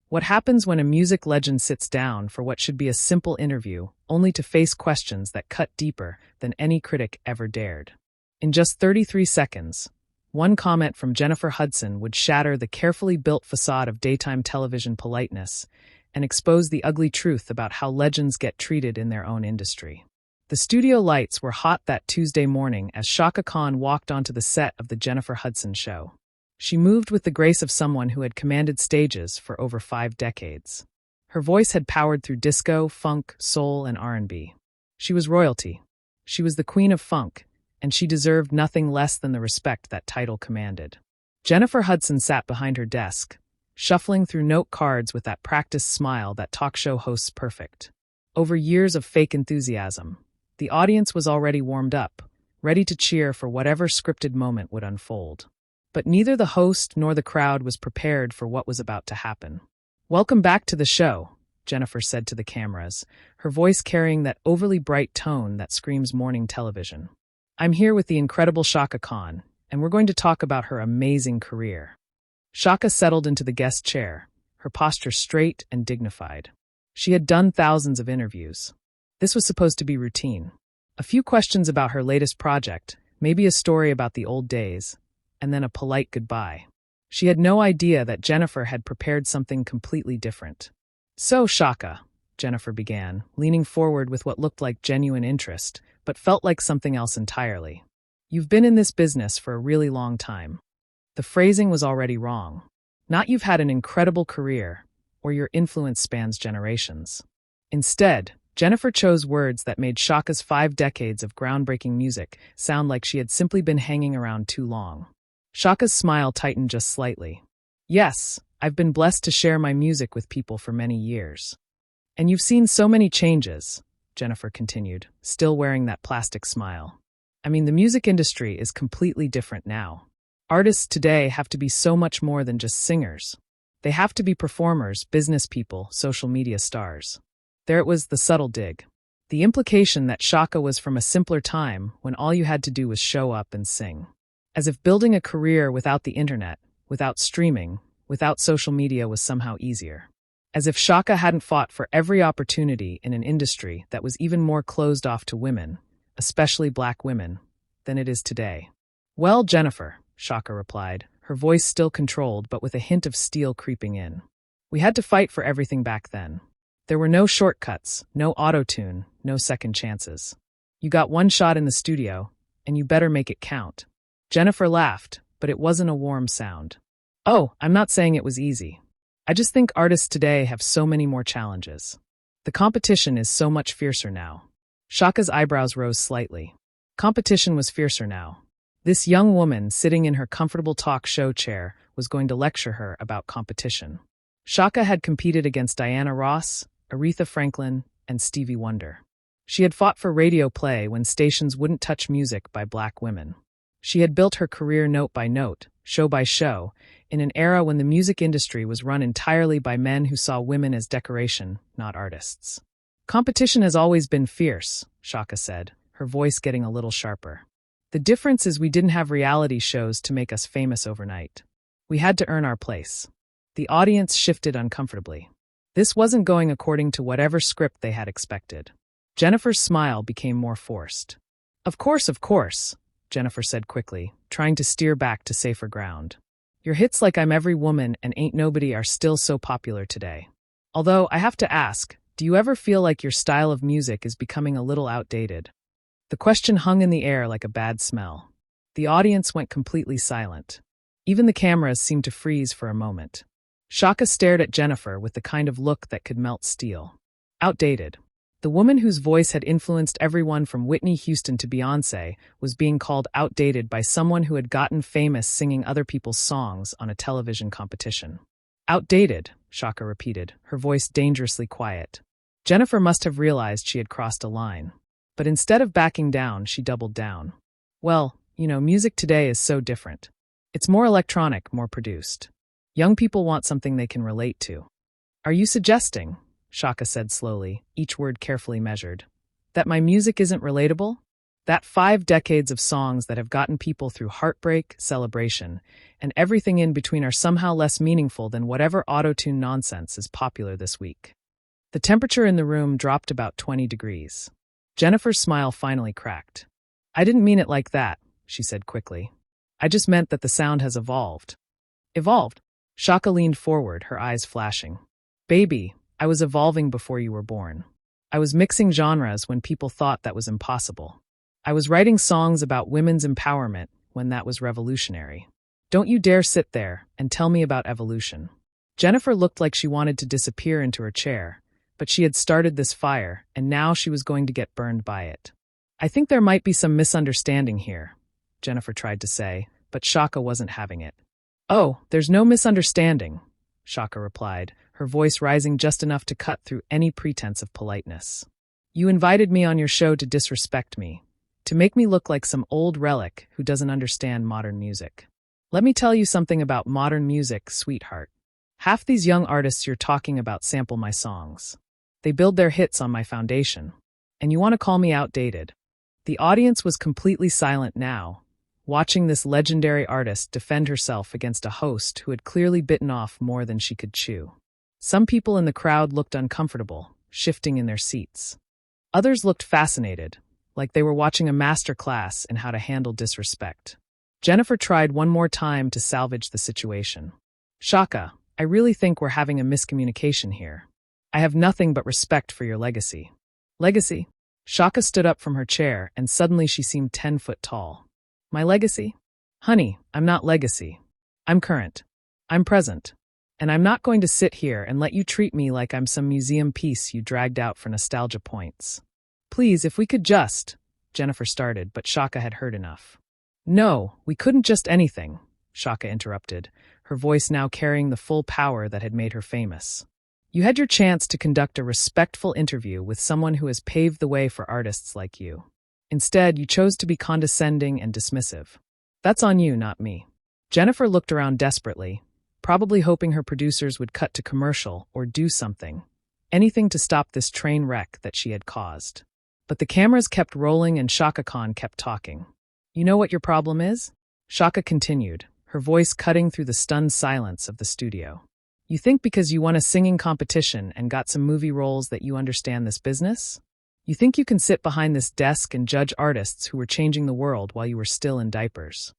What happens when a music legend sits down for what should be a simple interview, only to face questions that cut deeper than any critic ever dared? In just 33 seconds, one comment from Jennifer Hudson would shatter the carefully built facade of daytime television politeness and expose the ugly truth about how legends get treated in their own industry. The studio lights were hot that Tuesday morning as Chaka Khan walked onto the set of the Jennifer Hudson Show. She moved with the grace of someone who had commanded stages for over 5 decades. Her voice had powered through disco, funk, soul, and R&B. She was royalty. She was the queen of funk, and she deserved nothing less than the respect that title commanded. Jennifer Hudson sat behind her desk, shuffling through note cards with that practiced smile that talk show hosts perfect. Over years of fake enthusiasm, the audience was already warmed up, ready to cheer for whatever scripted moment would unfold. But neither the host nor the crowd was prepared for what was about to happen. "Welcome back to the show," Jennifer said to the cameras, her voice carrying that overly bright tone that screams morning television. "I'm here with the incredible Chaka Khan, and we're going to talk about her amazing career." Chaka settled into the guest chair, her posture straight and dignified. She had done thousands of interviews. This was supposed to be routine. A few questions about her latest project, maybe a story about the old days, and then a polite goodbye. She had no idea that Jennifer had prepared something completely different. "So, Chaka," Jennifer began, leaning forward with what looked like genuine interest, but felt like something else entirely. "You've been in this business for a really long time." The phrasing was already wrong. Not "you've had an incredible career," or "your influence spans generations." Instead, Jennifer chose words that made Chaka's 5 decades of groundbreaking music sound like she had simply been hanging around too long. Chaka's smile tightened just slightly. "Yes, I've been blessed to share my music with people for many years." "And you've seen so many changes," Jennifer continued, still wearing that plastic smile. "I mean, the music industry is completely different now. Artists today have to be so much more than just singers. They have to be performers, business people, social media stars." There it was, the subtle dig. The implication that Chaka was from a simpler time when all you had to do was show up and sing. As if building a career without the internet, without streaming, without social media was somehow easier. As if Chaka hadn't fought for every opportunity in an industry that was even more closed off to women, especially Black women, than it is today. "Well, Jennifer," Chaka replied, her voice still controlled but with a hint of steel creeping in. "We had to fight for everything back then. There were no shortcuts, no auto-tune, no second chances. You got one shot in the studio, and you better make it count." Jennifer laughed, but it wasn't a warm sound. "Oh, I'm not saying it was easy. I just think artists today have so many more challenges. The competition is so much fiercer now." Chaka's eyebrows rose slightly. Competition was fiercer now. This young woman, sitting in her comfortable talk show chair, was going to lecture her about competition. Chaka had competed against Diana Ross, Aretha Franklin, and Stevie Wonder. She had fought for radio play when stations wouldn't touch music by Black women. She had built her career note by note, show by show, in an era when the music industry was run entirely by men who saw women as decoration, not artists. "Competition has always been fierce," Chaka said, her voice getting a little sharper. "The difference is we didn't have reality shows to make us famous overnight. We had to earn our place." The audience shifted uncomfortably. This wasn't going according to whatever script they had expected. Jennifer's smile became more forced. Of course," Jennifer said quickly, trying to steer back to safer ground. "Your hits like I'm Every Woman and Ain't Nobody are still so popular today. Although, I have to ask, do you ever feel like your style of music is becoming a little outdated?" The question hung in the air like a bad smell. The audience went completely silent. Even the cameras seemed to freeze for a moment. Chaka stared at Jennifer with the kind of look that could melt steel. Outdated. The woman whose voice had influenced everyone from Whitney Houston to Beyoncé was being called outdated by someone who had gotten famous singing other people's songs on a television competition. "Outdated," Chaka repeated, her voice dangerously quiet. Jennifer must have realized she had crossed a line. But instead of backing down, she doubled down. "Well, music today is so different. It's more electronic, more produced. Young people want something they can relate to." "Are you suggesting," Chaka said slowly, each word carefully measured, "that my music isn't relatable?" That 5 decades of songs that have gotten people through heartbreak, celebration, and everything in between are somehow less meaningful than whatever auto-tune nonsense is popular this week. The temperature in the room dropped about 20 degrees. Jennifer's smile finally cracked. I didn't mean it like that, she said quickly. I just meant that the sound has evolved. Evolved? Chaka leaned forward, her eyes flashing. Baby, I was evolving before you were born. I was mixing genres when people thought that was impossible. I was writing songs about women's empowerment when that was revolutionary. Don't you dare sit there and tell me about evolution. Jennifer looked like she wanted to disappear into her chair, but she had started this fire, and now she was going to get burned by it. I think there might be some misunderstanding here, Jennifer tried to say, but Chaka wasn't having it. Oh, there's no misunderstanding, Chaka replied, her voice rising just enough to cut through any pretense of politeness. You invited me on your show to disrespect me, to make me look like some old relic who doesn't understand modern music. Let me tell you something about modern music, sweetheart. Half these young artists you're talking about sample my songs. They build their hits on my foundation. And you want to call me outdated? The audience was completely silent now, watching this legendary artist defend herself against a host who had clearly bitten off more than she could chew. Some people in the crowd looked uncomfortable, shifting in their seats. Others looked fascinated, like they were watching a master class in how to handle disrespect. Jennifer tried one more time to salvage the situation. Chaka, I really think we're having a miscommunication here. I have nothing but respect for your legacy. Legacy? Chaka stood up from her chair, and suddenly she seemed 10 foot tall. My legacy? Honey, I'm not legacy. I'm current. I'm present. And I'm not going to sit here and let you treat me like I'm some museum piece you dragged out for nostalgia points. Please, if we could just, Jennifer started, but Chaka had heard enough. No, we couldn't just anything, Chaka interrupted, her voice now carrying the full power that had made her famous. You had your chance to conduct a respectful interview with someone who has paved the way for artists like you. Instead, you chose to be condescending and dismissive. That's on you, not me. Jennifer looked around desperately, probably hoping her producers would cut to commercial or do something, anything to stop this train wreck that she had caused. But the cameras kept rolling and Chaka Khan kept talking. You know what your problem is? Chaka continued, her voice cutting through the stunned silence of the studio. You think because you won a singing competition and got some movie roles that you understand this business? You think you can sit behind this desk and judge artists who were changing the world while you were still in diapers?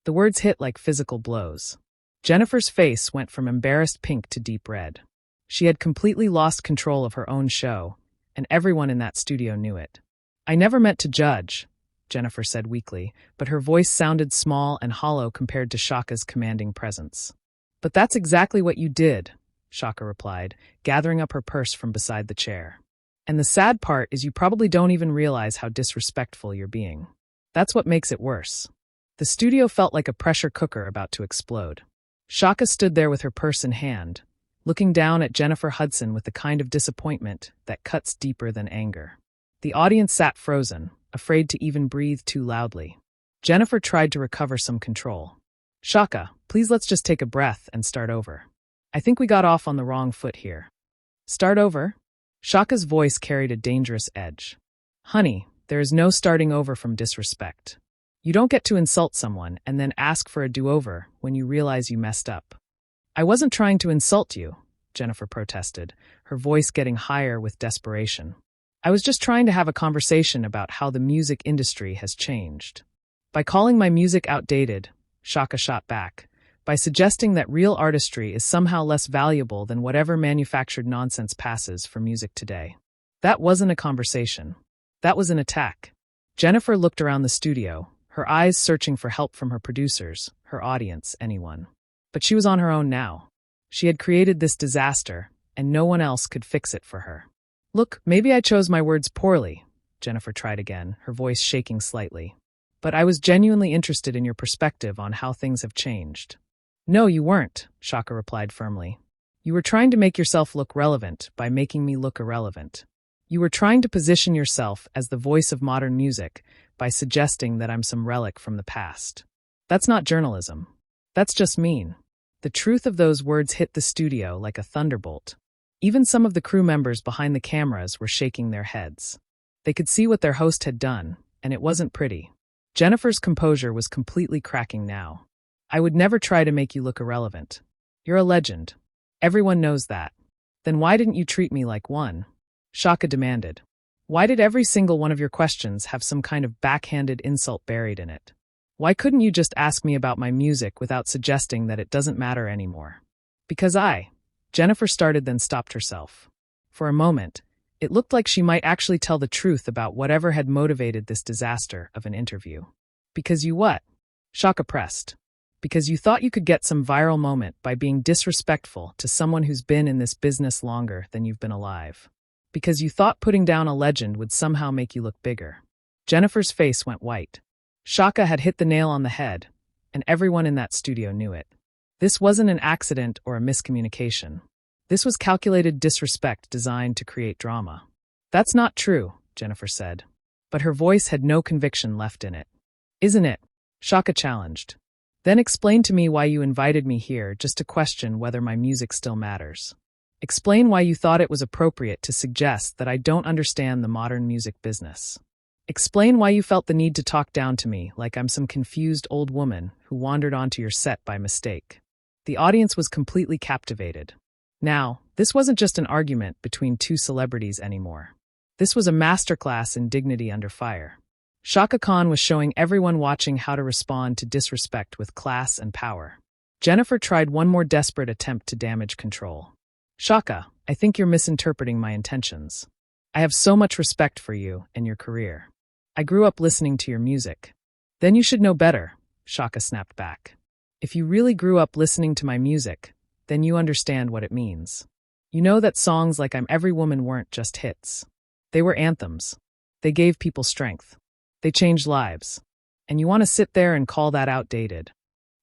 The words hit like physical blows. Jennifer's face went from embarrassed pink to deep red. She had completely lost control of her own show, and everyone in that studio knew it. I never meant to judge, Jennifer said weakly, but her voice sounded small and hollow compared to Chaka's commanding presence. But that's exactly what you did, Chaka replied, gathering up her purse from beside the chair. And the sad part is you probably don't even realize how disrespectful you're being. That's what makes it worse. The studio felt like a pressure cooker about to explode. Chaka stood there with her purse in hand, looking down at Jennifer Hudson with the kind of disappointment that cuts deeper than anger. The audience sat frozen, afraid to even breathe too loudly. Jennifer tried to recover some control. Chaka, please let's just take a breath and start over. I think we got off on the wrong foot here. Start over? Chaka's voice carried a dangerous edge. Honey, there is no starting over from disrespect. You don't get to insult someone and then ask for a do-over when you realize you messed up. I wasn't trying to insult you, Jennifer protested, her voice getting higher with desperation. I was just trying to have a conversation about how the music industry has changed. By calling my music outdated, Chaka shot back, by suggesting that real artistry is somehow less valuable than whatever manufactured nonsense passes for music today. That wasn't a conversation. That was an attack. Jennifer looked around the studio, her eyes searching for help from her producers, her audience, anyone. But she was on her own now. She had created this disaster, and no one else could fix it for her. Look, maybe I chose my words poorly, Jennifer tried again, her voice shaking slightly. But I was genuinely interested in your perspective on how things have changed. No, you weren't, Chaka replied firmly. You were trying to make yourself look relevant by making me look irrelevant. You were trying to position yourself as the voice of modern music by suggesting that I'm some relic from the past. That's not journalism. That's just mean. The truth of those words hit the studio like a thunderbolt. Even some of the crew members behind the cameras were shaking their heads. They could see what their host had done, and it wasn't pretty. Jennifer's composure was completely cracking now. I would never try to make you look irrelevant. You're a legend. Everyone knows that. Then why didn't you treat me like one? Chaka demanded. Why did every single one of your questions have some kind of backhanded insult buried in it? Why couldn't you just ask me about my music without suggesting that it doesn't matter anymore? Because Jennifer started, then stopped herself. For a moment, it looked like she might actually tell the truth about whatever had motivated this disaster of an interview. Because you what? Chaka pressed. Because you thought you could get some viral moment by being disrespectful to someone who's been in this business longer than you've been alive. Because you thought putting down a legend would somehow make you look bigger. Jennifer's face went white. Chaka had hit the nail on the head, and everyone in that studio knew it. This wasn't an accident or a miscommunication. This was calculated disrespect designed to create drama. That's not true, Jennifer said. But her voice had no conviction left in it. Isn't it? Chaka challenged. Then explain to me why you invited me here just to question whether my music still matters. Explain why you thought it was appropriate to suggest that I don't understand the modern music business. Explain why you felt the need to talk down to me like I'm some confused old woman who wandered onto your set by mistake. The audience was completely captivated. Now, this wasn't just an argument between two celebrities anymore. This was a masterclass in dignity under fire. Chaka Khan was showing everyone watching how to respond to disrespect with class and power. Jennifer tried one more desperate attempt to damage control. Chaka, I think you're misinterpreting my intentions. I have so much respect for you and your career. I grew up listening to your music. Then you should know better, Chaka snapped back. If you really grew up listening to my music, then you understand what it means. You know that songs like I'm Every Woman weren't just hits. They were anthems. They gave people strength. They changed lives. And you want to sit there and call that outdated?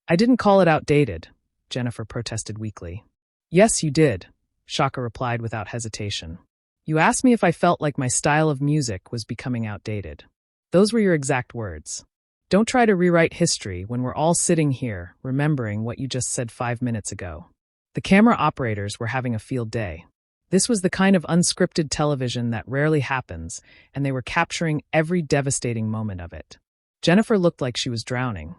I didn't call it outdated, Jennifer protested weakly. Yes, you did, Chaka replied without hesitation. You asked me if I felt like my style of music was becoming outdated. Those were your exact words. Don't try to rewrite history when we're all sitting here remembering what you just said 5 minutes ago. The camera operators were having a field day. This was the kind of unscripted television that rarely happens, and they were capturing every devastating moment of it. Jennifer looked like she was drowning.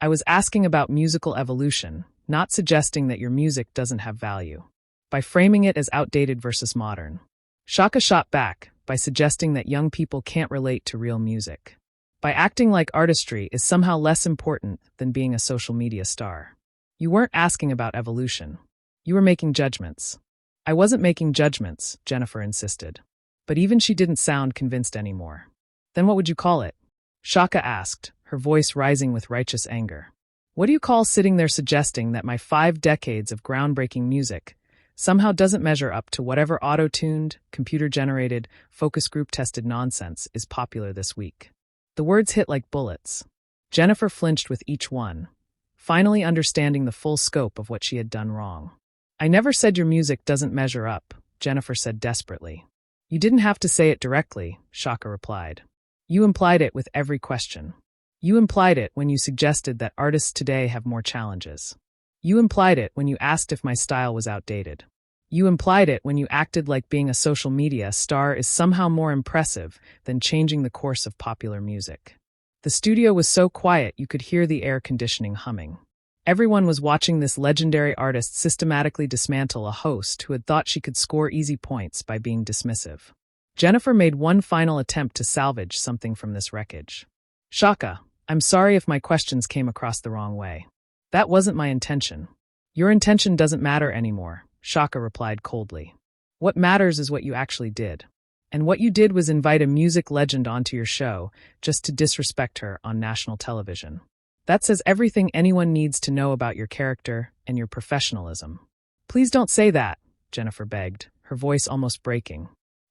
I was asking about musical evolution, not suggesting that your music doesn't have value. By framing it as outdated versus modern. Chaka shot back by suggesting that young people can't relate to real music. By acting like artistry is somehow less important than being a social media star. You weren't asking about evolution. You were making judgments. I wasn't making judgments, Jennifer insisted. But even she didn't sound convinced anymore. Then what would you call it? Chaka asked, her voice rising with righteous anger. What do you call sitting there suggesting that my 5 decades of groundbreaking music somehow doesn't measure up to whatever auto-tuned, computer-generated, focus group-tested nonsense is popular this week? The words hit like bullets. Jennifer flinched with each one, finally understanding the full scope of what she had done wrong. I never said your music doesn't measure up, Jennifer said desperately. You didn't have to say it directly, Chaka replied. You implied it with every question. You implied it when you suggested that artists today have more challenges. You implied it when you asked if my style was outdated. You implied it when you acted like being a social media star is somehow more impressive than changing the course of popular music. The studio was so quiet you could hear the air conditioning humming. Everyone was watching this legendary artist systematically dismantle a host who had thought she could score easy points by being dismissive. Jennifer made one final attempt to salvage something from this wreckage. Chaka, I'm sorry if my questions came across the wrong way. That wasn't my intention. Your intention doesn't matter anymore, Chaka replied coldly. What matters is what you actually did. And what you did was invite a music legend onto your show just to disrespect her on national television. That says everything anyone needs to know about your character and your professionalism. Please don't say that, Jennifer begged, her voice almost breaking.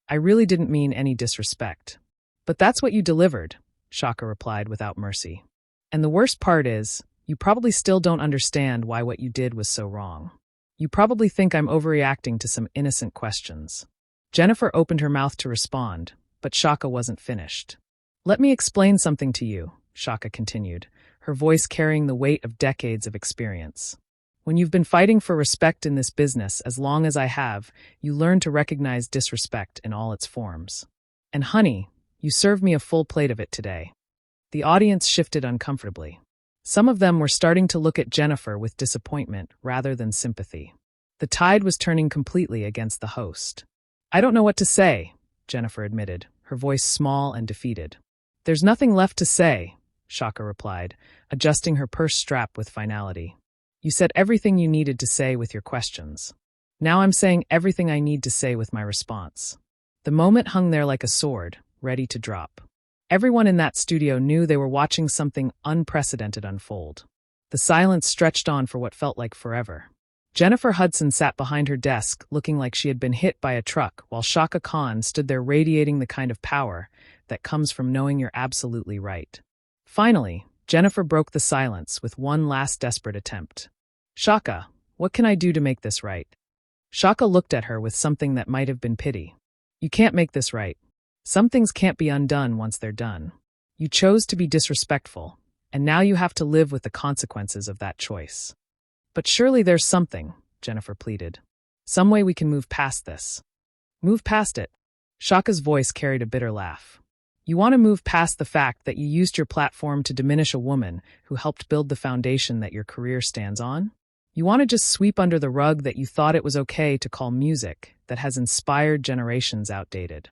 I really didn't mean any disrespect. But that's what you delivered, Chaka replied without mercy. And the worst part is, you probably still don't understand why what you did was so wrong. You probably think I'm overreacting to some innocent questions. Jennifer opened her mouth to respond, but Chaka wasn't finished. Let me explain something to you, Chaka continued, her voice carrying the weight of decades of experience. When you've been fighting for respect in this business as long as I have, you learn to recognize disrespect in all its forms. And honey, You served me a full plate of it today." The audience shifted uncomfortably. Some of them were starting to look at Jennifer with disappointment rather than sympathy. The tide was turning completely against the host. "I don't know what to say," Jennifer admitted, her voice small and defeated. "There's nothing left to say," Chaka replied, adjusting her purse strap with finality. "You said everything you needed to say with your questions. Now I'm saying everything I need to say with my response." The moment hung there like a sword, ready to drop. Everyone in that studio knew they were watching something unprecedented unfold. The silence stretched on for what felt like forever. Jennifer Hudson sat behind her desk, looking like she had been hit by a truck, while Chaka Khan stood there radiating the kind of power that comes from knowing you're absolutely right. Finally, Jennifer broke the silence with one last desperate attempt. "Chaka, what can I do to make this right?" Chaka looked at her with something that might have been pity. "You can't make this right. Some things can't be undone once they're done. You chose to be disrespectful, and now you have to live with the consequences of that choice." "But surely there's something," Jennifer pleaded. "Some way we can move past this." "Move past it?" Chaka's voice carried a bitter laugh. "You want to move past the fact that you used your platform to diminish a woman who helped build the foundation that your career stands on? You want to just sweep under the rug that you thought it was okay to call music that has inspired generations outdated?"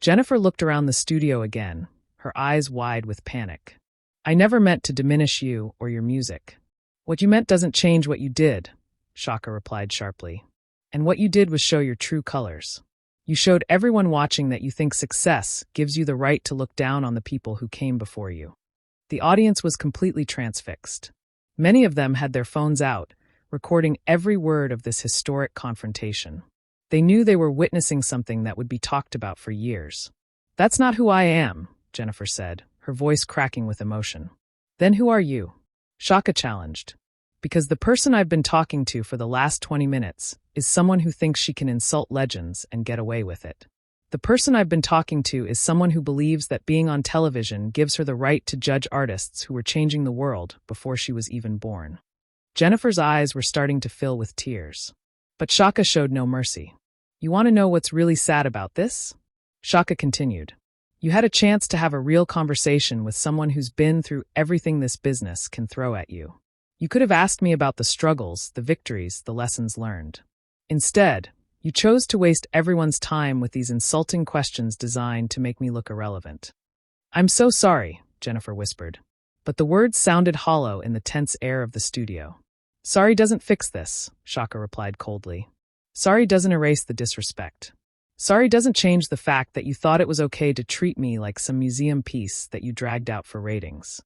Jennifer looked around the studio again, her eyes wide with panic. "I never meant to diminish you or your music." "What you meant doesn't change what you did," Chaka replied sharply. "And what you did was show your true colors. You showed everyone watching that you think success gives you the right to look down on the people who came before you." The audience was completely transfixed. Many of them had their phones out, recording every word of this historic confrontation. They knew they were witnessing something that would be talked about for years. "That's not who I am," Jennifer said, her voice cracking with emotion. "Then who are you?" Chaka challenged. "Because the person I've been talking to for the last 20 minutes is someone who thinks she can insult legends and get away with it. The person I've been talking to is someone who believes that being on television gives her the right to judge artists who were changing the world before she was even born." Jennifer's eyes were starting to fill with tears. But Chaka showed no mercy. "You want to know what's really sad about this?" Chaka continued. "You had a chance to have a real conversation with someone who's been through everything this business can throw at you. You could have asked me about the struggles, the victories, the lessons learned. Instead, you chose to waste everyone's time with these insulting questions designed to make me look irrelevant." "I'm so sorry," Jennifer whispered. But the words sounded hollow in the tense air of the studio. "Sorry doesn't fix this," Chaka replied coldly. "Sorry doesn't erase the disrespect. Sorry doesn't change the fact that you thought it was okay to treat me like some museum piece that you dragged out for ratings."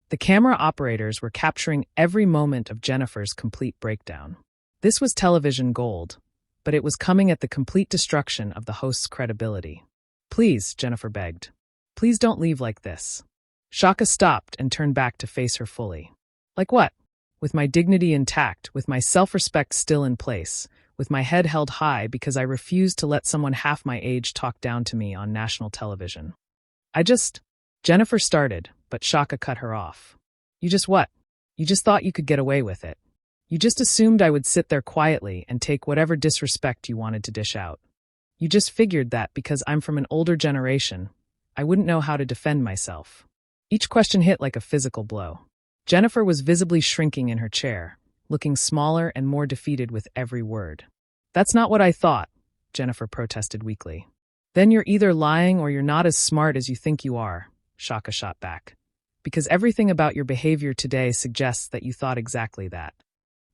The camera operators were capturing every moment of Jennifer's complete breakdown. This was television gold, but it was coming at the complete destruction of the host's credibility. "Please," Jennifer begged. "Please don't leave like this." Chaka stopped and turned back to face her fully. "Like what?" "With my dignity intact, with my self-respect still in place, with my head held high because I refused to let someone half my age talk down to me on national television. Jennifer started, but Chaka cut her off. "You just what? You just thought you could get away with it. You just assumed I would sit there quietly and take whatever disrespect you wanted to dish out. You just figured that because I'm from an older generation, I wouldn't know how to defend myself." Each question hit like a physical blow. Jennifer was visibly shrinking in her chair, looking smaller and more defeated with every word. "That's not what I thought," Jennifer protested weakly. "Then you're either lying or you're not as smart as you think you are," Chaka shot back. "Because everything about your behavior today suggests that you thought exactly that."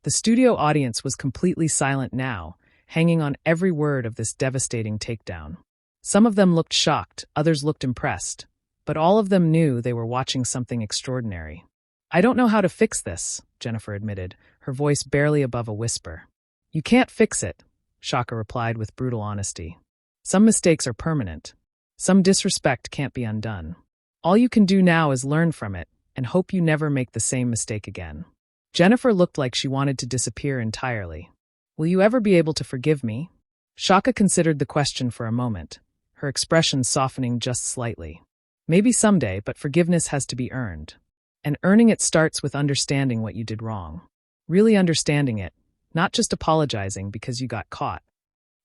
The studio audience was completely silent now, hanging on every word of this devastating takedown. Some of them looked shocked, others looked impressed, but all of them knew they were watching something extraordinary. "I don't know how to fix this," Jennifer admitted, her voice barely above a whisper. "You can't fix it," Chaka replied with brutal honesty. "Some mistakes are permanent. Some disrespect can't be undone. All you can do now is learn from it and hope you never make the same mistake again." Jennifer looked like she wanted to disappear entirely. "Will you ever be able to forgive me?" Chaka considered the question for a moment, her expression softening just slightly. "Maybe someday, but forgiveness has to be earned. And earning it starts with understanding what you did wrong. Really understanding it, not just apologizing because you got caught."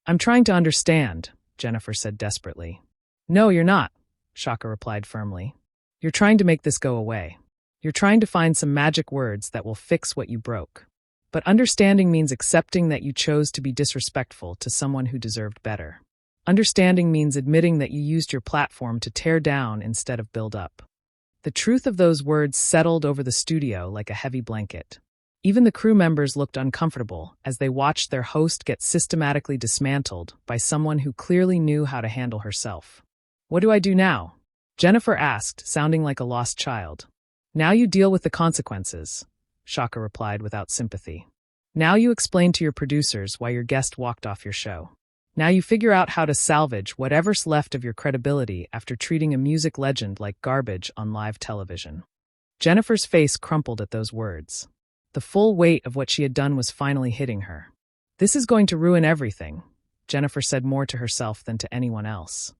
"I'm trying to understand," Jennifer said desperately. "No, you're not," Chaka replied firmly. You're trying to make this go away. You're trying to find some magic words that will fix what you broke. But understanding means accepting that you chose to be disrespectful to someone who deserved better. Understanding means admitting that you used your platform to tear down instead of build up. The truth of those words settled over the studio like a heavy blanket. Even the crew members looked uncomfortable as they watched their host get systematically dismantled by someone who clearly knew how to handle herself. What do I do now? Jennifer asked, sounding like a lost child. Now you deal with the consequences, Chaka replied without sympathy. Now you explain to your producers why your guest walked off your show. Now you figure out how to salvage whatever's left of your credibility after treating a music legend like garbage on live television. Jennifer's face crumpled at those words. The full weight of what she had done was finally hitting her. This is going to ruin everything, Jennifer said more to herself than to anyone else.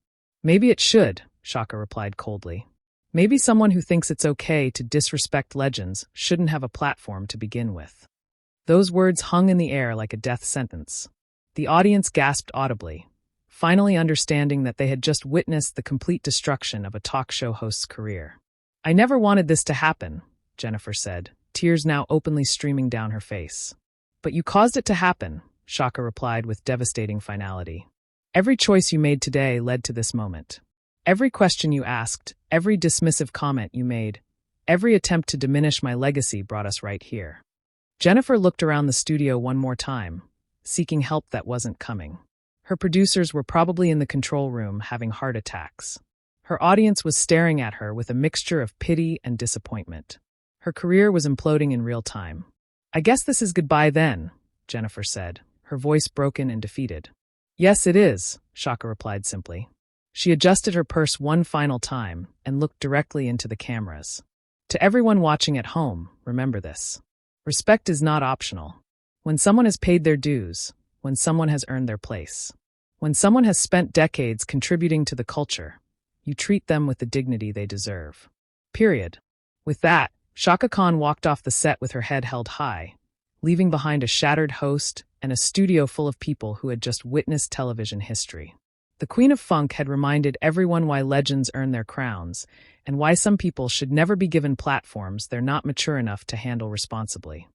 Maybe it should, Chaka replied coldly. Maybe someone who thinks it's okay to disrespect legends shouldn't have a platform to begin with. Those words hung in the air like a death sentence. The audience gasped audibly, finally understanding that they had just witnessed the complete destruction of a talk show host's career. I never wanted this to happen, Jennifer said, tears now openly streaming down her face. But you caused it to happen, Chaka replied with devastating finality. Every choice you made today led to this moment. Every question you asked, every dismissive comment you made, every attempt to diminish my legacy brought us right here. Jennifer looked around the studio one more time, seeking help that wasn't coming. Her producers were probably in the control room having heart attacks. Her audience was staring at her with a mixture of pity and disappointment. Her career was imploding in real time. I guess this is goodbye then, Jennifer said, her voice broken and defeated. Yes, it is, Chaka replied simply. She adjusted her purse one final time and looked directly into the cameras. To everyone watching at home, remember this. Respect is not optional. When someone has paid their dues, when someone has earned their place, when someone has spent decades contributing to the culture, you treat them with the dignity they deserve. Period. With that, Chaka Khan walked off the set with her head held high, leaving behind a shattered host and a studio full of people who had just witnessed television history. The Queen of Funk had reminded everyone why legends earn their crowns and why some people should never be given platforms they're not mature enough to handle responsibly.